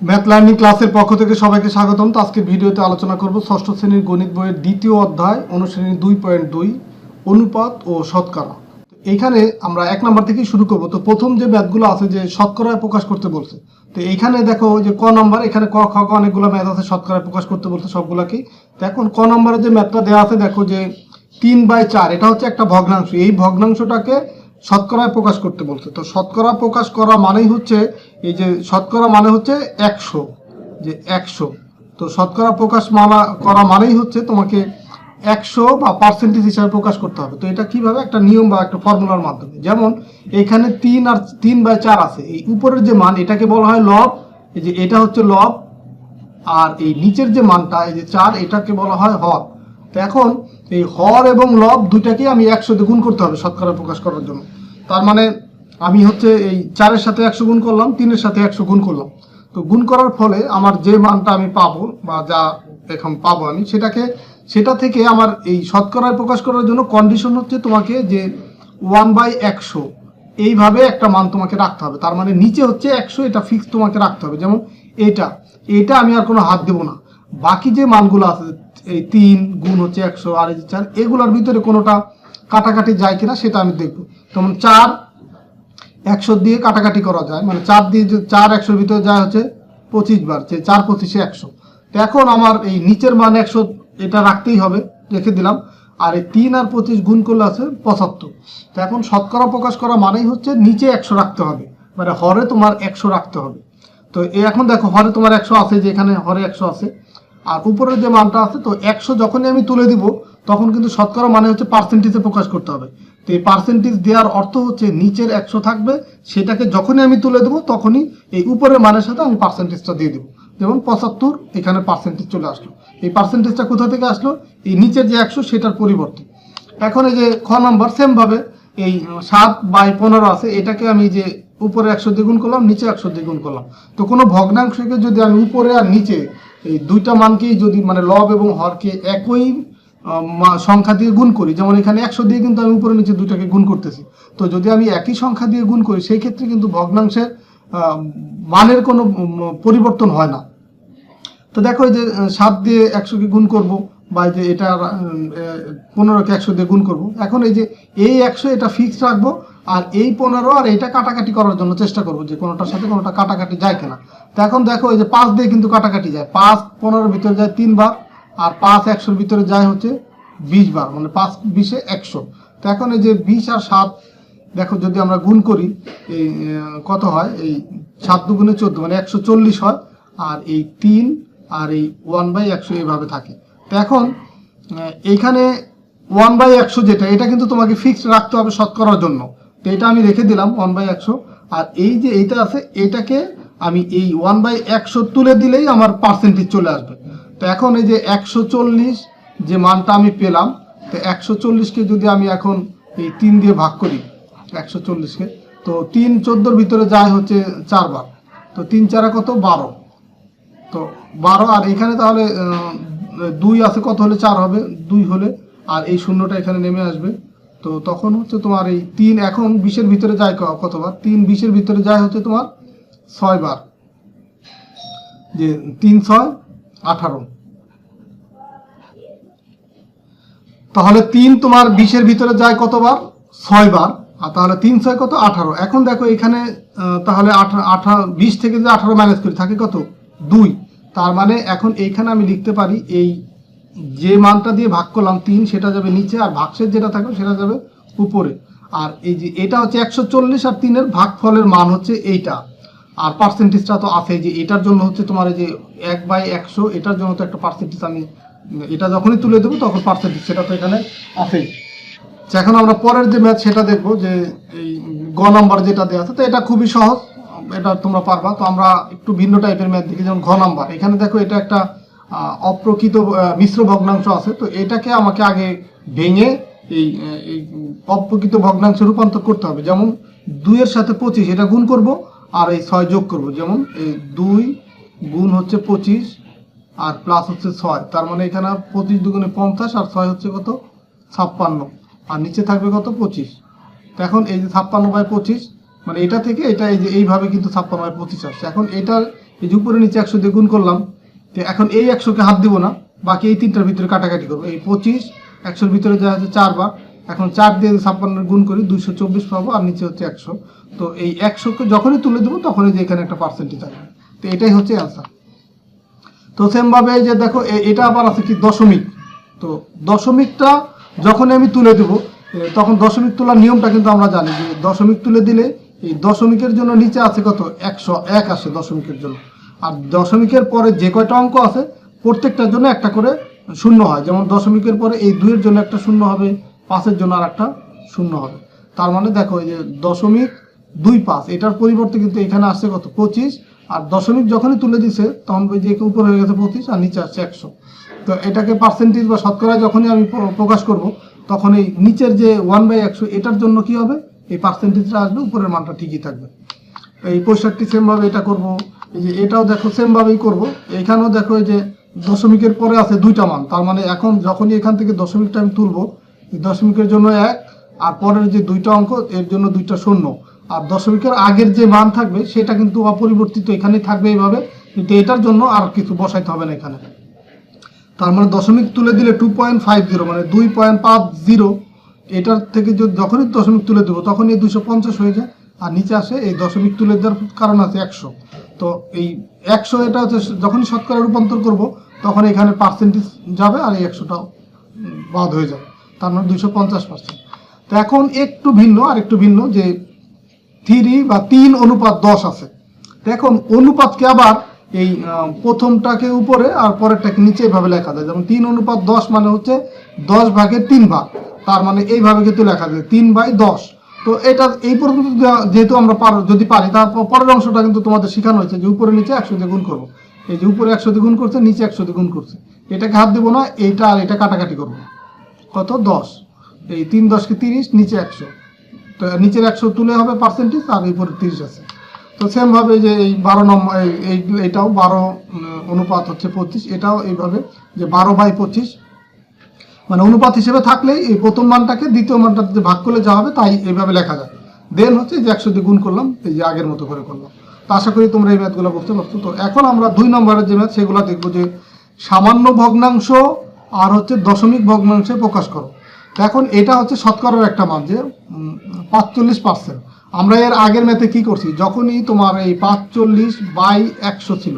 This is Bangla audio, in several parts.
ম্যাথ লার্নিং ক্লাসের পক্ষ থেকে সবাইকে স্বাগতম। তো আজকের ভিডিওতে আলোচনা করব ষষ্ঠ শ্রেণীর গণিত বইয়ের দ্বিতীয় অধ্যায় অনুশ্রেণী 2.2 অনুপাত ও শতকরা। এইখানে আমরা 1 নাম্বার থেকেই শুরু করব। তো প্রথম যে ম্যাথগুলো আছে যে শতকরায় প্রকাশ করতে বলছে, তো এইখানে দেখো যে ক নাম্বার, এখানে ক খ অনেকগুলো ম্যাথ আছে শতকরায় প্রকাশ করতে বলছে সবগুলাকেই। তো এখন ক নাম্বারে যে ম্যাথটা দেওয়া আছে দেখো যে 3/4, এটা হচ্ছে একটা ভগ্নাংশ। এই ভগ্নাংশটাকে শতকরায় প্রকাশ করতে বলছে। তো শতকরা প্রকাশ করা মানেই হচ্ছে এই যে শতকরা মানে হচ্ছে 100, যে 100। তো শতকরা প্রকাশ করা মানেই হচ্ছে তোমাকে 100 বা পার্সেন্টেজ হিসাবে প্রকাশ করতে হবে। তো এটা কিভাবে, একটা নিয়ম বা একটা ফর্মুলার মাধ্যমে। যেমন এখানে 3/4 আছে, এই উপরের যে মান এটাকে বলা হয় লব, এই যে এটা হচ্ছে লব, আর এই নিচের যে মানটা এই যে 4 এটাকে বলা হয় হর। তো এখন এই হর এবং লব দুইটাকে আমি 100 দিয়ে গুণ করতে হবে শতকরা প্রকাশ করার জন্য। তার মানে আমি হচ্ছে এই 4-এর সাথে 100 গুণ করলাম, 3-এর সাথে 100 গুণ করলাম। তো গুণ করার ফলে আমার যে মানটা আমি পাবো বা যা এখন পাবো আমি সেটা থেকে আমার এই শতকরায় প্রকাশ করার জন্য কন্ডিশন হচ্ছে তোমাকে যে 1/100 এইভাবে একটা মান তোমাকে রাখতে হবে। তার মানে নিচে হচ্ছে 100, এটা ফিক্স তোমাকে রাখতে হবে। যেমন এটা আমি আর কোনো হাত দেবো না। বাকি যে মানগুলো আছে এই 3 গুণ হচ্ছে 100 আর এই 4, এগুলোর ভিতরে কোনোটা কাটাকাটি যায় কিনা সেটা আমি দেখবো। যেমন 4 100 দিয়ে কাটাকাটি করা যায়, মানে 4 দিয়ে 4 100-র ভিতরে যায় হচ্ছে 25 বার, 4 25 100। তো এখন আমার এই নিচের মান 100 এটা রাখতেই হবে, রেখে দিলাম। আর এই 3 আর 25 গুণ করলে আছে 75। তো এখন শতকরা প্রকাশ করা মানেই হচ্ছে নিচে 100 রাখতে হবে, মানে হরে তোমার 100 রাখতে হবে। তো এখন দেখো হরে তোমার 100 আছে, যে এখানে হরে 100 আছে, আর উপরের যে মানটা আছে। তো 100 যখনই আমি তুলে দিব তখন কিন্তু শতকরা মানে হচ্ছে পার্সেন্টেজে প্রকাশ করতে হবে। তো এই পার্সেন্টেজ দেওয়ার অর্থ হচ্ছে নিচের 100 থাকবে, সেটাকে যখনই আমি তুলে দেবো তখনই এই উপরের মানের সাথে আমি পার্সেন্টেজটা দিয়ে দেবো। যেমন 75, এখানে পার্সেন্টেজ চলে আসলো। এই পার্সেন্টেজটা কোথা থেকে আসলো? এই নিচের যে 100 সেটার পরিবর্তে। এখন এই যে খ নাম্বার সেমভাবে এই 7/15 আছে, এটাকে আমি যে উপরে 100 দিয়ে গুণ করলাম, নিচে 100 দিয়ে গুণ করলাম। তো কোনো ভগ্নাংশকে যদি আমি উপরে আর নিচে এই দুইটা মানকেই যদি মানে লব এবং হরকে একই সংখ্যা দিয়ে গুণ করি, যেমন এখানে 100 দিয়ে কিন্তু আমি উপরে নিচে দুইটাকে গুণ করতেছি। তো যদি আমি একই সংখ্যা দিয়ে গুণ করি সেই ক্ষেত্রে কিন্তু ভগ্নাংশের মানের কোনো পরিবর্তন হয় না। তো দেখো এই যে 7 দিয়ে 100-কে গুণ করব, বা যে এটা 15-কে 100 দিয়ে গুণ করব। এখন এই যে এই 100 এটা ফিক্স রাখবো, আর এই 15 আর এইটা কাটাকাটি করার জন্য চেষ্টা করব যে কোনোটার সাথে কোনোটা কাটাকাটি যায় কিনা। তো এখন দেখো এই যে 5 দিয়ে কিন্তু কাটাকাটি যায়, 5 15-এর ভিতরে যায় 3 বার, আর 5 100-র ভিতরে যায় হচ্ছে 20 বার, মানে 5 20-এ 100। তো এখন এই যে 20 আর 7 দেখো যদি আমরা গুণ করি এই কত হয়, এই 7 দুগুণে 14 মানে 140 হয়, আর এই 3 আর এই 1/100 এইভাবে থাকে। তো এখন এইখানে 1/100 যেটা, এটা কিন্তু তোমাকে ফিক্সড রাখতে হবে শতকরার জন্য। তো এটা আমি রেখে দিলাম 1/100, আর এই যে এইটা আছে এটাকে আমি এই 1/100 তুলে দিলেই আমার পার্সেন্টেজ চলে আসবে। তো এখন এই যে 140 যে মানটা আমি পেলাম, তো 140-কে যদি আমি এখন এই 3 দিয়ে ভাগ করি 140-কে, তো 3 14-র ভিতরে যায় হচ্ছে 4 বার, তো 3 4 কত 12, তো 12। আর এখানে তাহলে 2 আছে, কত হলে 4 হবে, 2 হলে, আর এই শূন্যটা এখানে নেমে আসবে। তো তখন হচ্ছে তোমার এই 3 এখন 20-এর ভিতরে যায় কতবার, 3 20-এর ভিতরে যায় হচ্ছে তোমার 6 বার, যে 3 6 18। তাহলে 3 তোমার 20-এর ভিতরে যায় কতবার, 6 বার, আর তাহলে 3 6 কত 18। এখন দেখো এখানে তাহলে 20 থেকে যে 18 ম্যানেজ করি থাকে কত 2। তার মানে এখন এইখানে আমি লিখতে পারি এই যে মানটা দিয়ে ভাগ করলাম 3 সেটা যাবে নিচে, আর ভাগশেষ যেটা থাকবে সেটা যাবে উপরে। আর এই যে এটা হচ্ছে 140, আর 3-এর ভাগফলের মান হচ্ছে এইটা, আর পার্সেন্টেজটা তো আছে যে এটার জন্য হচ্ছে তোমার এই যে 1/100, এটার জন্য তো একটা পার্সেন্টেজ আমি এটা যখনই তুলে দেবো তখন পার্সেন্টেজ সেটা তো এখানে আছেই। এখন আমরা পরের যে ম্যাথ সেটা দেখবো, যে এই গ নাম্বার যেটা দেওয়া আছে। তো এটা খুবই সহজ, এটা তোমরা পারবা। তো আমরা একটু ভিন্ন টাইপের ম্যাথ দেখি, যেমন ঘ নাম্বার। এখানে দেখো এটা একটা অপ্রকৃত মিশ্র ভগ্নাংশ আছে। তো এটাকে আমাকে আগে ভেঙে এই অপ্রকৃত ভগ্নাংশে রূপান্তর করতে হবে। যেমন 2-এর সাথে 25 এটা গুণ করব, আর এই 6 যোগ করব। যেমন এই 2 গুণ হচ্ছে 25 আর প্লাস হচ্ছে 6, তার মানে এখানে 25 দুগুণে 50, আর 6 হচ্ছে কত 56, আর নিচে থাকবে কত 25। তো এখন এই যে 56/25, মানে এটা থেকে এটা এই যে এইভাবে কিন্তু 56/25 আসছে। এখন এই যে উপরে নিচে 100 দিয়ে গুণ করলাম। তো এখন এই 100কে হাত দিব না, বাকি এই তিনটার ভিতরে কাটাকাটি করবো। এই 25 100-র ভিতরে দেওয়া হচ্ছে 4 বার, এখন 4 দিয়ে 56 গুণ করি 224 পাবো, আর নিচে হচ্ছে 100। তো এই 100কে যখনই তুলে দেবো তখনই যে এখানে একটা পার্সেন্টেজ আসবে। তো এটাই হচ্ছে অ্যান্সার। তো সেমভাবে যে দেখো এটা আবার আছে কি দশমিক। তো দশমিকটা যখন আমি তুলে দেবো তখন দশমিক তোলার নিয়মটা কিন্তু আমরা জানি যে দশমিক তুলে দিলে এই দশমিকের জন্য নিচে আছে কত 101 আসে দশমিকের জন্য। আর দশমিকের পরে যে কয়টা অঙ্ক আছে প্রত্যেকটার জন্য একটা করে শূন্য হয়। যেমন দশমিকের পরে এই 2-এর জন্য একটা শূন্য হবে, 5-এর জন্য আর একটা শূন্য হবে। তার মানে দেখো এই যে 0.25 এটার পরিবর্তে কিন্তু এখানে আসছে কত 25, আর দশমিক যখনই তুলে দিছে তখন ওই যে উপরে হয়ে গেছে 25 আর নিচে আসছে 100। তো এটাকে পার্সেন্টেজ বা শতকরা যখনই আমি প্রকাশ করব তখন এই নিচের যে 1/100 এটার জন্য কি হবে এই পার্সেন্টেজটা আসবে, উপরের মানটা ঠিকই থাকবে। এই 65 সেমভাবে এটা করব। এই যে এটাও দেখো সেমভাবেই করব। এখানেও দেখো এই যে দশমিকের পরে আছে 2টা মান, তার মানে এখন যখনই এখান থেকে দশমিকটা আমি তুলবো এই দশমিকের জন্য 1, আর পরের যে 2টা অঙ্ক এর জন্য 2টা শূন্য, আর দশমিকের আগের যে মান থাকবে সেটা কিন্তু অপরিবর্তিত এখানে থাকবে এইভাবে, কিন্তু এটার জন্য আর কিছু বসাইতে হবে না এখানে। তার মানে দশমিক তুলে দিলে 2.50 মানে 2.50, এটার থেকে যখনই দশমিক তুলে দেবো তখন এই 250 হয়ে যায়, আর নিচে আসে এই দশমিক তুলে দেওয়ার কারণ আছে 100। তো এই 100 এটা হচ্ছে যখনই শতকরা রূপান্তর করব তখন এখানে পার্সেন্টেজ যাবে আর এই 100টাও বাদ হয়ে যাবে, তার মানে 250%। তো এখন একটু ভিন্ন, আর একটু ভিন্ন যে 3:10 আছে। তো এখন অনুপাতকে আবার এই প্রথমটাকে উপরে আর পরেরটাকে নিচে এইভাবে লেখা যায়। যেমন 3:10 মানে হচ্ছে 10/3 ভাগ, তার মানে এইভাবে কিন্তু লেখা যায় 3/10। তো এটা এই পর্যন্ত যেহেতু আমরা যদি পারি, তারপর পরের অংশটা কিন্তু তোমাদের শেখানো হয়েছে যে উপরে নিচে 100 দিয়ে গুণ করবো। এই যে উপরে 100 দিয়ে গুণ করছে, নিচে 100 দিয়ে গুণ করছে, এটাকে হাত দেবো না, এইটা আর এটা কাটাকাটি করবো। কত 10, এই 3×10 = 30, নিচে 100। তো নিচের 100 তুলে হবে পার্সেন্টেজ, আর এই পরে 30 আছে। তো সেমভাবে যে এই 12 নম্বর এইটাও 12 অনুপাত হচ্ছে 25, এটাও এইভাবে যে 12/25 মানে অনুপাত হিসেবে থাকলেই এই প্রথম মানটাকে দ্বিতীয় মানটাতে ভাগ করলে যা হবে তাই এইভাবে লেখা যায়। দেন হচ্ছে যে 100 দিয়ে গুণ করলাম, এই যে আগের মতো করে করলাম। তো আশা করি তোমরা এই ম্যাথগুলো বুঝতে পারছো। তো এখন আমরা 2 নম্বরের যে ম্যাথ সেগুলো দেখবো, যে সামান্য ভগ্নাংশ আর হচ্ছে দশমিক ভগ্নাংশে প্রকাশ করো। এখন এটা হচ্ছে শতকরার একটা মান যে 45%। আমরা এর আগের ম্যাথে কি করছি, যখনই তোমার এই 45/100 ছিল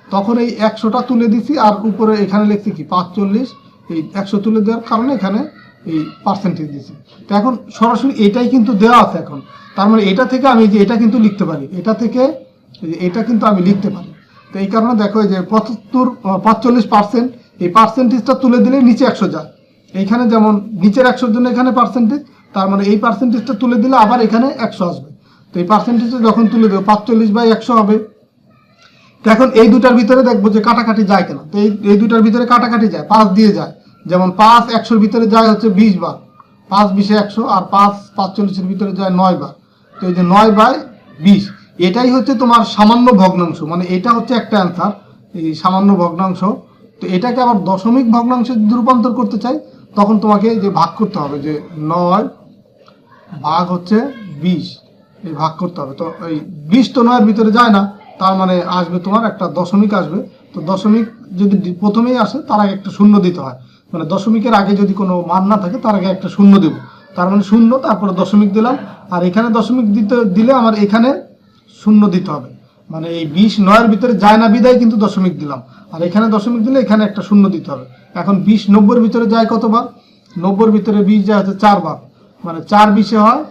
তখন এই 100টা তুলে দিছি, আর উপরে এখানে লিখছি কি 45, এই 100 তুলে দেওয়ার কারণে এখানে এই পার্সেন্টেজ দিয়েছি। তো এখন সরাসরি এটাই কিন্তু দেওয়া আছে এখন, তার মানে এটা থেকে আমি যে এটা কিন্তু লিখতে পারি, এটা থেকে এটা কিন্তু আমি লিখতে পারি। তো এই কারণে দেখো যে 45%, এই পার্সেন্টেজটা তুলে দিলে নিচে 100 যায়। এইখানে যেমন নিচের 100-র জন্য এখানে পার্সেন্টেজ, তার মানে এই পার্সেন্টেজটা তুলে দিলে আবার এখানে 100 আসবে। তো এই পার্সেন্টেজটা যখন তুলে দেবো 45/100 হবে। তো এখন এই দুটার ভিতরে দেখবো যে কাটাকাটি যায় কেন। তো এই দুটার ভিতরে কাটাকাটি যায়, 5 দিয়ে যায়। যেমন 5 100-র ভিতরে যায় হচ্ছে 20 বার, 5×20 = 100, আর 5 45-এর ভিতরে যায় 9 বার। তো এই যে 9/20 এটাই হচ্ছে তোমার সামান্য ভগ্নাংশ, মানে এটা হচ্ছে একটা অ্যান্সার, এই সামান্য ভগ্নাংশ। তো এটাকে আবার দশমিক ভগ্নাংশে যদি রূপান্তর করতে চাই তখন তোমাকে যে ভাগ করতে হবে, যে 9 ভাগ হচ্ছে 20, এই ভাগ করতে হবে। তো এই 20 তো 9-এর ভিতরে যায় না, তার মানে আসবে তোমার একটা দশমিক আসবে। তো দশমিক যদি প্রথমেই আসে তার আগে একটা শূন্য দিতে হয়, মানে দশমিকের আগে যদি কোনো মান না থাকে তার আগে একটা শূন্য দেব, তার মানে শূন্য, তারপরে দশমিক দিলাম, আর এখানে দশমিক দিলে আমার এখানে শূন্য দিতে হবে। মানে এই 20 9-এর ভিতরে যায় না বিদায় কিন্তু দশমিক দিলাম, আর এখানে দশমিক দিলে এখানে একটা শূন্য দিতে হবে। এখন 20 90-এর ভিতরে যায় কতবার, 90-এর ভিতরে 20 যায় হচ্ছে 4 বার, মানে 4×20 হয়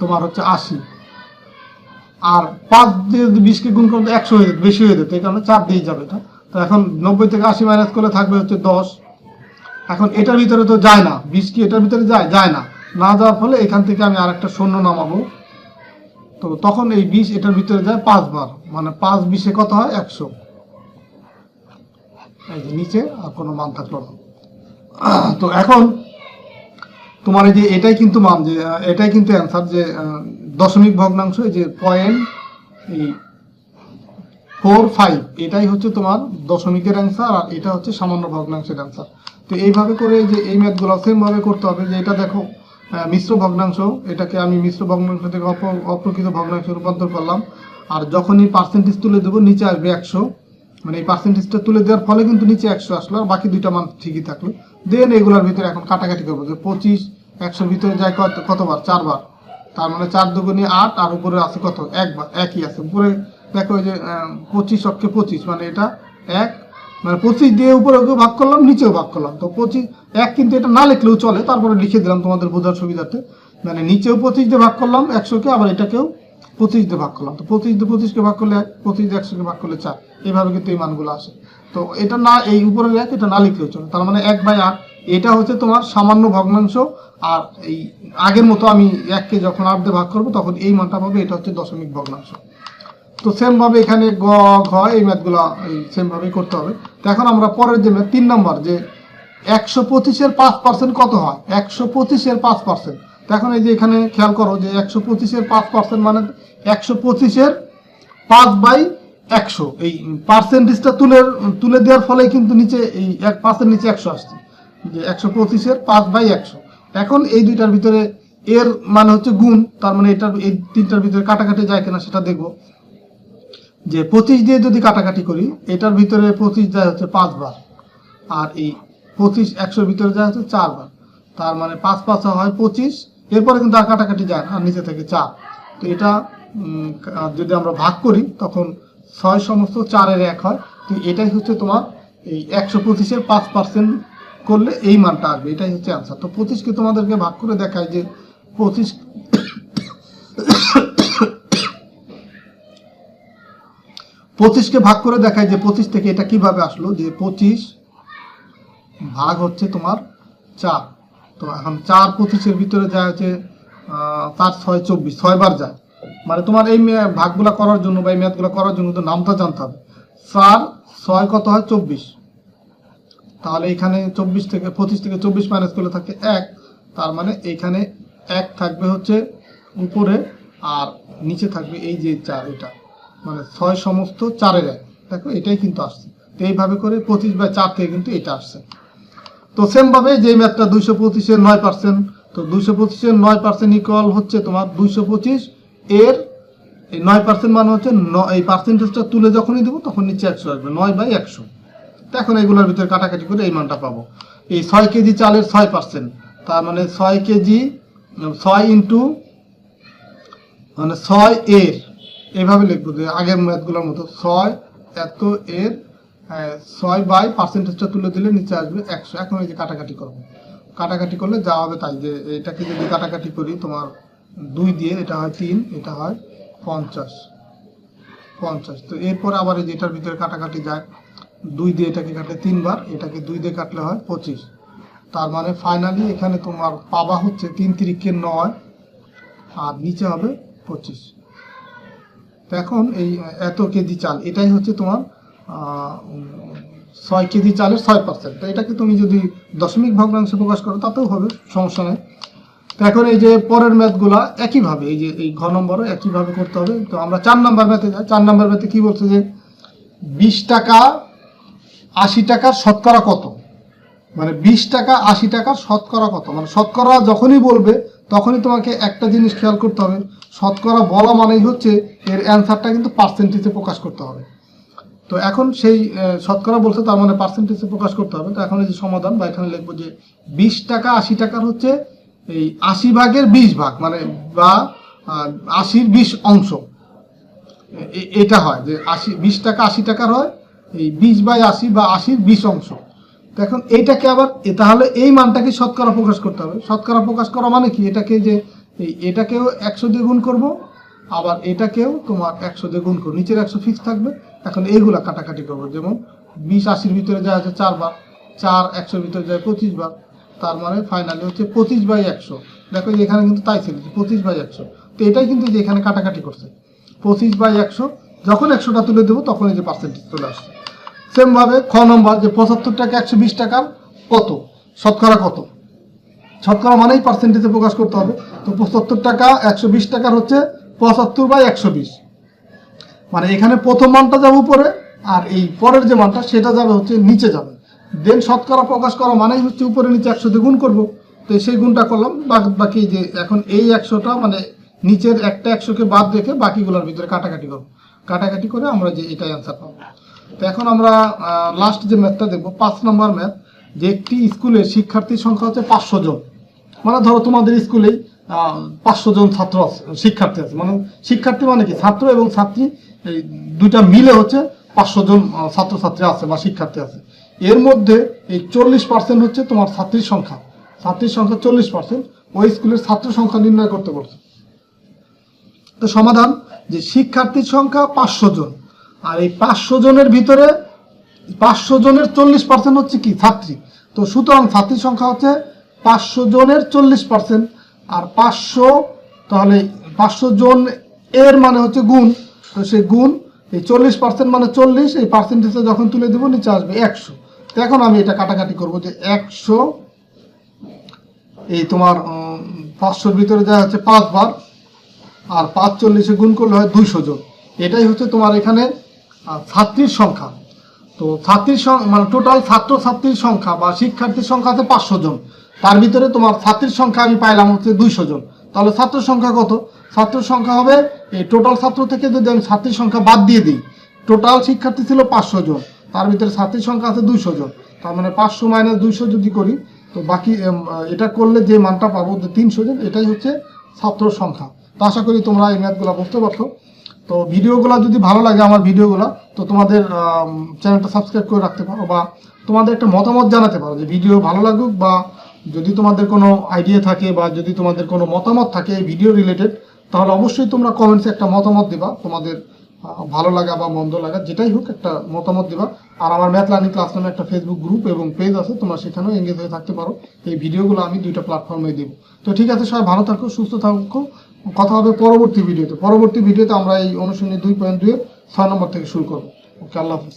তোমার হচ্ছে 80, আর 5 দিয়ে যদি 20-কে গুণ করতে 100 হয়ে যেত, বেশি হয়ে যেত, এই কারণে 4 দিয়ে যাবে এটা। তো এখন 90 থেকে 80 মাইনাস করলে থাকবে হচ্ছে 10। এখন এটার ভিতরে তো যায় না, 20 কি এটার ভিতরে যায় না, না যাওয়ার ফলে এখান থেকে আমি আর একটা শূন্য নামাবো। তো তখন এই 20 এটার ভিতরে যায় 5 বার, মানে 5×20 কত হয় 100। এই যে নিচে আর কোনো মান থাকলো না। তো এখন তোমার এই যে এটাই কিন্তু মান, যে এটাই কিন্তু অ্যান্সার, যে দশমিক ভগ্নাংশ, এই যে 0.45 এটাই হচ্ছে তোমার দশমিকের অ্যান্সার, আর এটা হচ্ছে সামান্য ভগ্নাংশের অ্যান্সার। তো এইভাবে করে যে এই ম্যাথগুলো সেমভাবে করতে হবে। যে এটা দেখো মিশ্র ভগ্নাংশ, এটাকে আমি মিশ্র ভগ্নাংশ থেকে অপ্রকৃত ভগ্নাংশে রূপান্তর করলাম। আর যখনই পার্সেন্টেজ তুলে দেবো নিচে আসবে 100, মানে এই পার্সেন্টেজটা তুলে দেওয়ার ফলে কিন্তু নিচে 100 আসলো, আর বাকি দুইটা মান ঠিকই থাকলো। দেন এগুলোর ভিতরে এখন কাটাকাটি করবো যে 25 100-র ভিতরে যায় কতবার, 4 বার, তার মানে 4 দুগুণে 8, আর উপরে আছে কত, একবার, একই আছে উপরে। দেখো যে 25 অক্ষে 25, মানে এটা 1, মানে 25 দিয়ে উপরে ভাগ করলাম, নিচেও ভাগ করলাম, তো 25 1 কিন্তু এটা না লিখলেও চলে, তারপরে লিখে দিলাম তোমাদের বোঝার সুবিধার্থে। মানে নিচেও 25 দিয়ে ভাগ করলাম 100-কে, আবার এটাকেও 25 দিয়ে ভাগ করলাম, তো 25 দিয়ে 25-কে ভাগ করলে 1, 25 দিয়ে 100-কে ভাগ করলে 4, এইভাবে কিন্তু এই মানগুলো আসে। তো এটা না, এই উপরের 1 এটা না লিখলেও চলে, তার মানে 1/8 এটা হচ্ছে তোমার সামান্য ভগ্নাংশ। আর এই আগের মতো আমি 1-কে যখন 8 দিয়ে ভাগ করবো তখন এই মানটা পাবে, এটা হচ্ছে দশমিক ভগ্নাংশ। তো সেমভাবে এখানে গ ঘ এই ম্যাথগুলো এই সেমভাবেই করতে হবে। তো এখন আমরা পরের যে ম্যাথ 3 নম্বর, যে 125-এর 5% কত হয়, 125-এর 5%। তো এখন এই যে এখানে খেয়াল করো যে 125-এর 5% মানে 125-এর 5/100, এই পার্সেন্টেজটা তুলে দেওয়ার ফলে কিন্তু নিচে এই 1% নিচে 100 আসছে, যে 125-এর 5/100। এখন এই দুইটার ভিতরে এর মানে হচ্ছে গুণ, তার মানে এটার এই তিনটার ভিতরে কাটাকাটি যায় কিনা সেটা দেখবো। যে 25 দিয়ে যদি কাটাকাটি করি, এটার ভিতরে 25 যায় হচ্ছে 5 বার, আর এই 25 100-র ভিতরে যায় হচ্ছে 4 বার, তার মানে 5 5 হয় 25, এরপরে কিন্তু আর কাটাকাটি যায় না, আর নিচে থেকে 4। তো এটা যদি আমরা ভাগ করি তখন 6 সমস্ত 4-এর 1 হয়। তো এটাই হচ্ছে তোমার এই 125-এর 5% করলে এই মানটা আসবে, এটাই হচ্ছে অ্যান্সার। তো 25-কে তোমাদেরকে ভাগ করে দেখায় যে 25-কে ভাগ করে দেখায় যে 25 থেকে এটা কিভাবে আসলো, যে 25 ভাগ হচ্ছে তোমার 4। তো এখন 4 25-এর ভিতরে যায় হচ্ছে 4 6 24, 6 বার যায়। মানে তোমার এই ভাগগুলা করার জন্য বা এই ম্যাথগুলো করার জন্য তো নামটা জানতে হবে। 4 6 কত হয় 24, তাহলে এখানে 25 থেকে 24 মাইনাস করলে থাকে 1, তার মানে এইখানে 1 থাকবে হচ্ছে উপরে, আর নিচে থাকবে এই যে 4, এটা মানে 6 সমস্ত 4-এর 1। দেখো এটাই কিন্তু আসছে। তো এইভাবে করে 25/4 থেকে কিন্তু এটা আসছে। তো সেম ভাবে যে ম্যাথটা 225-এর 9%, তো 225-এর 9% ইকুয়াল হচ্ছে তোমার 225 এর এই 9% মানে হচ্ছে এই পার্সেন্টেজটা তুলে যখনই দেবো তখন নিচে 100 আসবে, 9/100। তো এখন এইগুলোর ভিতরে কাটাকাটি করে এই মানটা পাবো। এই 6 কেজি চালের 6%, তার মানে 6 কেজি 6 ইন্টু মানে 6 এর, এইভাবে লিখবো যে আগের ম্যাথগুলোর মতো 6 এত এর 6 বাই পার্সেন্টেজটা তুলে দিলে নিচে আসবে 100। এখন এই যে কাটাকাটি করবো, কাটাকাটি করলে যা হবে তাই, যে এটাকে যদি কাটাকাটি করি তোমার 2 দিয়ে, এটা হয় 3, এটা হয় 50। তো এরপরে আবার এই যে এটার ভিতরে কাটাকাটি যায়, 2 দিয়ে এটাকে কাটলে 3 বার, এটাকে 2 দিয়ে কাটলে হয় 25। তার মানে ফাইনালি এখানে তোমার পাবা হচ্ছে 3 3-কে 9, আর নিচে হবে 25। তো এখন এই এত কেজি চাল, এটাই হচ্ছে তোমার 6 কেজি চালের 6%। তো এটাকে তুমি যদি দশমিক ভগ্নাংশে প্রকাশ করো তাতেও হবে, সমস্যা নেই। তো এখন এই যে পরের ম্যাথগুলা একইভাবে, এই যে এই ঘ নম্বরও একইভাবে করতে হবে। তো আমরা 4 নাম্বার ম্যাথে যাই। 4 নাম্বার ম্যাথে কি বলছে যে 20 টাকা 80 টাকার শতকরা কত, মানে 20 টাকা 80 টাকার শতকরা কত, মানে শতকরা যখনই বলবে তখনই তোমাকে একটা জিনিস খেয়াল করতে হবে, শতকরা বলা মানেই হচ্ছে এর অ্যান্সারটা কিন্তু পার্সেন্টেজে প্রকাশ করতে হবে। তো এখন সেই শতকরা বলছে, তার মানে পার্সেন্টেজে প্রকাশ করতে হবে। তো এখন এই যে সমাধান, বা এখানে লিখবো যে 20 টাকা 80 টাকার হচ্ছে এই 80 ভাগের 20 ভাগ, মানে বা 80-র 20 অংশ, এটা হয় যে 20 টাকা 80 টাকার হয় এই 20/80 বা 80-র 20 অংশ। তো এখন এইটাকে আবার তাহলে এই মানটাকে শতকরা প্রকাশ করতে হবে। শতকরা প্রকাশ করা মানে কি, এটাকে যে এটাকেও 100 দিয়ে গুণ করবো, আবার এটাকেও তোমার 100 দিয়ে গুণ করবো, নিচের 100 ফিক্স থাকবে। এখন এইগুলা কাটাকাটি করবো, যেমন 20 80-র ভিতরে যায় হচ্ছে 4 বার, 4 100-র ভিতরে যায় 25 বার, তার মানে ফাইনালি হচ্ছে 25/100। দেখো এখানে কিন্তু তাই ছিল 25/100। তো এটাই কিন্তু যে এখানে কাটাকাটি করছে 25/100, যখন 100টা তুলে দেবো তখন এই যে পার্সেন্টেজ চলে আসছে। সেম ভাবে খ নম্বর, যে 75 টাকা 120 টাকার কত, শতকরা কত, শতকরা মানেই পার্সেন্টেজে প্রকাশ করতে হবে। তো 75 টাকা 120 টাকার হচ্ছে 75/120, মানে এখানে প্রথম মানটা যাবে উপরে, আর এই পরের যে মানটা সেটা যাবে হচ্ছে নিচে যাবে। দেন শতকরা প্রকাশ করা মানেই হচ্ছে উপরে নিচে 100 দিয়ে গুণ করবো। তো সেই গুণটা করলাম, বাকি যে এখন এই 100টা মানে নিচের একটা 100কে বাদ রেখে বাকিগুলোর ভিতরে কাটাকাটি করবো, কাটাকাটি করে আমরা যে এটাই অ্যান্সার পাবো। তো এখন আমরা লাস্ট যে ম্যাথটা দেখবো 5 নম্বর ম্যাথ, যে একটি স্কুলে শিক্ষার্থীর সংখ্যা হচ্ছে 500 জন। মানে ধরো তোমাদের স্কুলেই 500 জন ছাত্র আছে, শিক্ষার্থী আছে, মানে শিক্ষার্থী মানে কি ছাত্র এবং ছাত্রী এই দুইটা মিলে হচ্ছে 500 জন ছাত্রছাত্রী আছে বা শিক্ষার্থী আছে। এর মধ্যে এই 40% হচ্ছে তোমার ছাত্রীর সংখ্যা, ছাত্রীর সংখ্যা 40%, ওই স্কুলের ছাত্র সংখ্যা নির্ণয় করতে বলছে। তো সমাধান, যে শিক্ষার্থীর সংখ্যা 500 জন, আর এই 500 জনের ভিতরে 500 জনের 40% হচ্ছে কি ছাত্রী। তো সুতরাং ছাত্রীর সংখ্যা হচ্ছে 500 জনের 40%, আর 500 তাহলে 500 জন এর মানে হচ্ছে গুণ, তো সেই গুণ এই 40% মানে 40, এই পার্সেন্টেজে যখন তুলে দেবো নিচে আসবে 100। তো এখন আমি এটা কাটাকাটি করবো, যে 100 এই তোমার 500-র ভিতরে দেওয়া হচ্ছে 5 বার, আর 5 40-এ গুণ করলে হয় 200 জন। এটাই হচ্ছে তোমার এখানে ছাত্রীর সংখ্যা। তো ছাত্রীর মানে টোটাল ছাত্রছাত্রীর সংখ্যা বা শিক্ষার্থীর সংখ্যা আছে 500 জন, তার ভিতরে তোমার ছাত্রীর সংখ্যা আমি পাইলাম হচ্ছে 200 জন। তাহলে ছাত্র সংখ্যা কত? ছাত্র সংখ্যা হবে এই টোটাল ছাত্র থেকে যদি আমি ছাত্রীর সংখ্যা বাদ দিয়ে দিই, টোটাল শিক্ষার্থী ছিল 500 জন, তার ভিতরে ছাত্রীর সংখ্যা আছে 200 জন, তার মানে 500 - 200 যদি করি, তো বাকি এটা করলে যে মানটা পাবো যে 300 জন, এটাই হচ্ছে ছাত্র সংখ্যা। তো আশা করি তোমরা এই ম্যাথগুলো বুঝতে পারছো। তো ভিডিওগুলো যদি ভালো লাগে আমার ভিডিওগুলো, তো তোমাদের চ্যানেলটা সাবস্ক্রাইব করে রাখতে পারো, বা তোমাদের একটা মতামত জানাতে পারো যে ভিডিও ভালো লাগুক, বা যদি তোমাদের কোনো আইডিয়া থাকে বা যদি তোমাদের কোনো মতামত থাকে এই ভিডিও রিলেটেড, তাহলে অবশ্যই তোমরা কমেন্টসে একটা মতামত দিবা, তোমাদের ভালো লাগা বা মন্দ লাগা যেটাই হোক একটা মতামত দিবা। আর আমার ম্যাথ লার্নিং ক্লাস নামে একটা ফেসবুক গ্রুপ এবং পেজ আছে, তোমরা সেখানেও এঙ্গেজ হয়ে থাকতে পারো। এই ভিডিওগুলো আমি 2টা প্ল্যাটফর্মে দেবো। তো ঠিক আছে, সবাই ভালো থাকো, সুস্থ থাকো, কথা হবে পরবর্তী ভিডিওতে। পরবর্তী ভিডিওতে আমরা এই অনুশীলনী 2.2 এর 6 নম্বর থেকে শুরু করবো। ওকে, আল্লাহ হাফিজ।